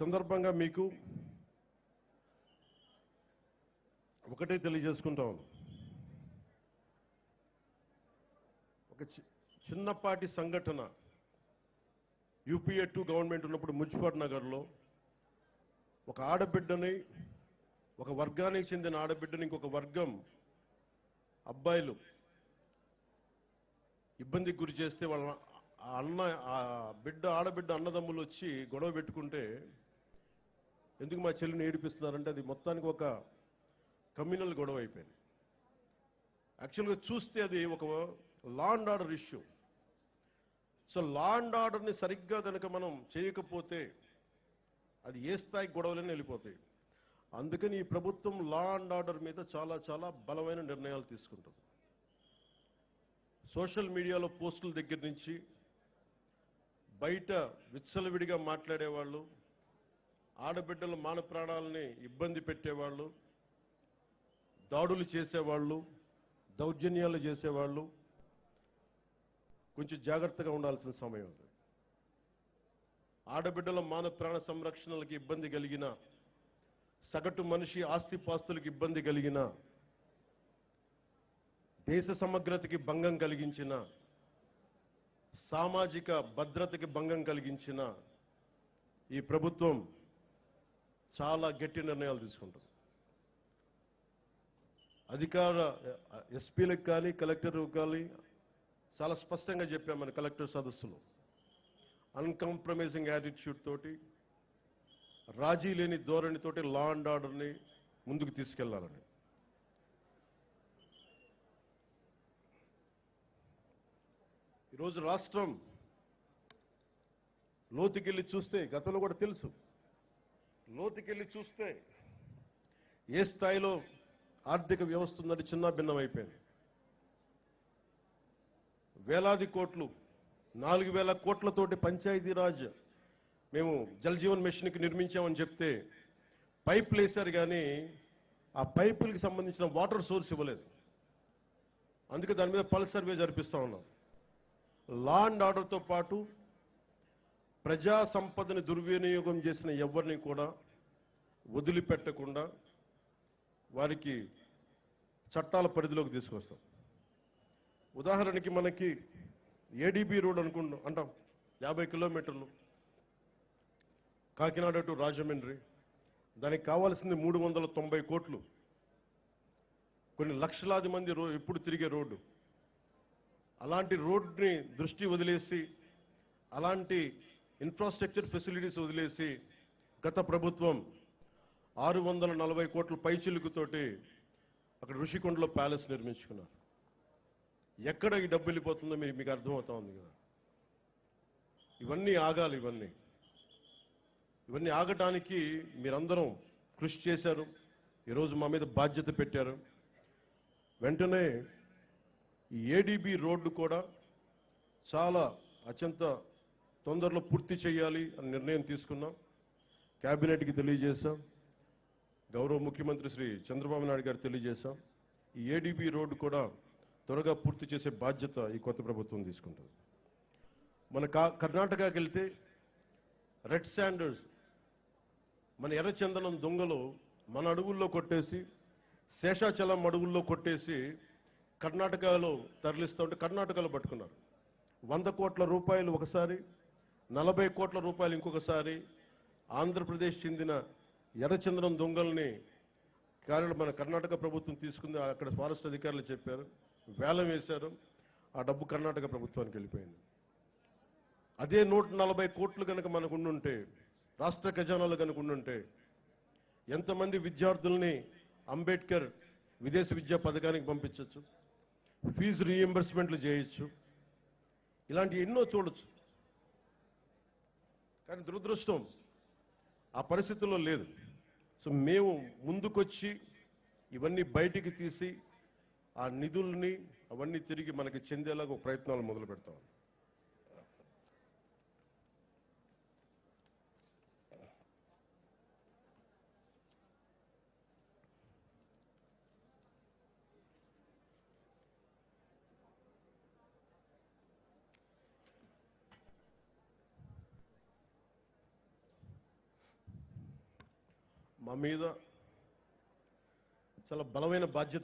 సందర్భంగా మీకు ఒకటే తెలియజేసుకుంటాం. ఒక చిన్నపాటి సంఘటన యూపీఏ 2 గవర్నమెంట్ ఉన్నప్పుడు ముజ్ఫర్ నగర్లో ఒక ఆడబిడ్డని, ఒక వర్గానికి చెందిన ఆడబిడ్డని ఇంకొక వర్గం అబ్బాయిలు ఇబ్బందికి గురి చేస్తే వాళ్ళ ఆడబిడ్డ అన్నదమ్ములు వచ్చి గొడవ పెట్టుకుంటే ఎందుకు మా చెల్లిని ఏడిపిస్తున్నారంటే అది మొత్తానికి ఒక కమ్యూనల్ గొడవ అయిపోయింది. యాక్చువల్గా చూస్తే అది ఒక law and order issue. So law and ఆర్డర్ని సరిగ్గా కనుక మనం చేయకపోతే అది ఏ స్థాయికి గొడవలని వెళ్ళిపోతాయి. అందుకని ఈ ప్రభుత్వం లా అండ్ ఆర్డర్ మీద చాలా చాలా బలమైన నిర్ణయాలు తీసుకుంటుంది. సోషల్ మీడియాలో పోస్టుల దగ్గర నుంచి బయట విచ్చలవిడిగా మాట్లాడేవాళ్ళు, ఆడబిడ్డల మాన ప్రాణాలని ఇబ్బంది పెట్టేవాళ్ళు, దాడులు చేసేవాళ్ళు, దౌర్జన్యాలు చేసేవాళ్ళు కొంచెం జాగ్రత్తగా ఉండాల్సిన సమయం అది. ఆడబిడ్డల మాన ప్రాణ సంరక్షణలకు ఇబ్బంది కలిగిన, సగటు మనిషి ఆస్తిపాస్తులకు ఇబ్బంది కలిగిన, దేశ సమగ్రతకి భంగం కలిగించిన, సామాజిక భద్రతకి భంగం కలిగించిన ఈ ప్రభుత్వం చాలా గట్టి నిర్ణయాలు తీసుకుంటుంది. అధికార ఎస్పీలకు కానీ కలెక్టర్లకు కానీ చాలా స్పష్టంగా చెప్పాం మన కలెక్టర్ సదస్సులో. అన్కాంప్రమైజింగ్ యాటిట్యూడ్ తోటి, రాజీ లేని ధోరణితోటి లా అండ్ ఆర్డర్ని ముందుకు తీసుకెళ్లాలని. ఈరోజు రాష్ట్రం లోతుకెళ్ళి చూస్తే, గతంలో కూడా తెలుసు, లోతుకెళ్ళి చూస్తే ఏ స్థాయిలో ఆర్థిక వ్యవస్థ ఉందని చిన్న భిన్నం అయిపోయింది. వేలాది కోట్లు, 4,000 కోట్లతోటి పంచాయతీరాజ్ మేము జల్ జీవన్ మిషన్కి నిర్మించామని చెప్తే పైపులు వేశారు, కానీ ఆ పైపులకి సంబంధించిన వాటర్ సోర్స్ ఇవ్వలేదు. అందుకే దాని మీద పల్స్ సర్వే జరిపిస్తా ఉన్నాం. లా అండ్ ఆర్డర్తో పాటు ప్రజా సంపదని దుర్వినియోగం చేసిన ఎవరిని కూడా వదిలిపెట్టకుండా వారికి చట్టాల పరిధిలోకి తీసుకొస్తాం. ఉదాహరణకి మనకి ఏడీబీ రోడ్ అంటాం, 50 కిలోమీటర్లు కాకినాడ టు రాజమండ్రి. దానికి కావాల్సింది 390 కోట్లు. కొన్ని లక్షలాది మంది ఎప్పుడు తిరిగే రోడ్డు. అలాంటి రోడ్ని దృష్టి వదిలేసి, అలాంటి ఇన్ఫ్రాస్ట్రక్చర్ ఫెసిలిటీస్ వదిలేసి గత ప్రభుత్వం 640 కోట్ల పైచిలుకుతోటి అక్కడ ఋషికొండలో ప్యాలెస్ నిర్మించుకున్నారు. ఎక్కడ ఈ డబ్బు వెళ్ళిపోతుందో మీకు అర్థమవుతా ఉంది కదా. ఇవన్నీ ఆగాలి. ఇవన్నీ ఆగటానికి మీరందరం కృషి చేశారు. ఈరోజు మా మీద బాధ్యత పెట్టారు. వెంటనే ఈ ఏడీబీ రోడ్డు కూడా చాలా అత్యంత తొందరలో పూర్తి చేయాలి అని నిర్ణయం తీసుకున్నాం. కేబినెట్కి తెలియజేశాం. గౌరవ ముఖ్యమంత్రి శ్రీ చంద్రబాబు నాయుడు గారు తెలియజేశాం. ఈ ఏడీబీ రోడ్డు కూడా త్వరగా పూర్తి చేసే బాధ్యత ఈ కొత్త ప్రభుత్వం తీసుకుంటుంది. మన కర్ణాటకకి వెళ్తే రెడ్ శాండర్స్, మన ఎర్రచందనం దొంగలు మన అడవుల్లో కొట్టేసి, శేషాచలం అడవుల్లో కొట్టేసి కర్ణాటకలో తరలిస్తూ ఉంటే కర్ణాటకలో పట్టుకున్నారు. 100 కోట్ల రూపాయలు ఒకసారి, 40 కోట్ల రూపాయలు ఇంకొకసారి. ఆంధ్రప్రదేశ్ చెందిన ఎర్రచందనం దొంగల్ని మన కర్ణాటక ప్రభుత్వం తీసుకుంది. అక్కడ ఫారెస్ట్ అధికారులు చెప్పారు, వేలం వేశారు. ఆ డబ్బు కర్ణాటక ప్రభుత్వానికి వెళ్ళిపోయింది. అదే 140 కోట్లు కనుక మనకు ఉండుంటే, రాష్ట్ర ఖజానాలు కనుక ఉండుంటే, ఎంతమంది విద్యార్థుల్ని అంబేద్కర్ విదేశ విద్యా పథకానికి పంపించవచ్చు, ఫీజు రీఎంబర్స్మెంట్లు చేయొచ్చు, ఇలాంటి ఎన్నో చూడొచ్చు. కానీ దురదృష్టం ఆ పరిస్థితుల్లో లేదు. సో మేము ముందుకొచ్చి ఇవన్నీ బయటికి తీసి ఆ నిధుల్ని అవన్నీ తిరిగి మనకి చెందేలాగా ప్రయత్నాలు మొదలు పెడతాం. మా మీద చాలా బలమైన బాధ్యత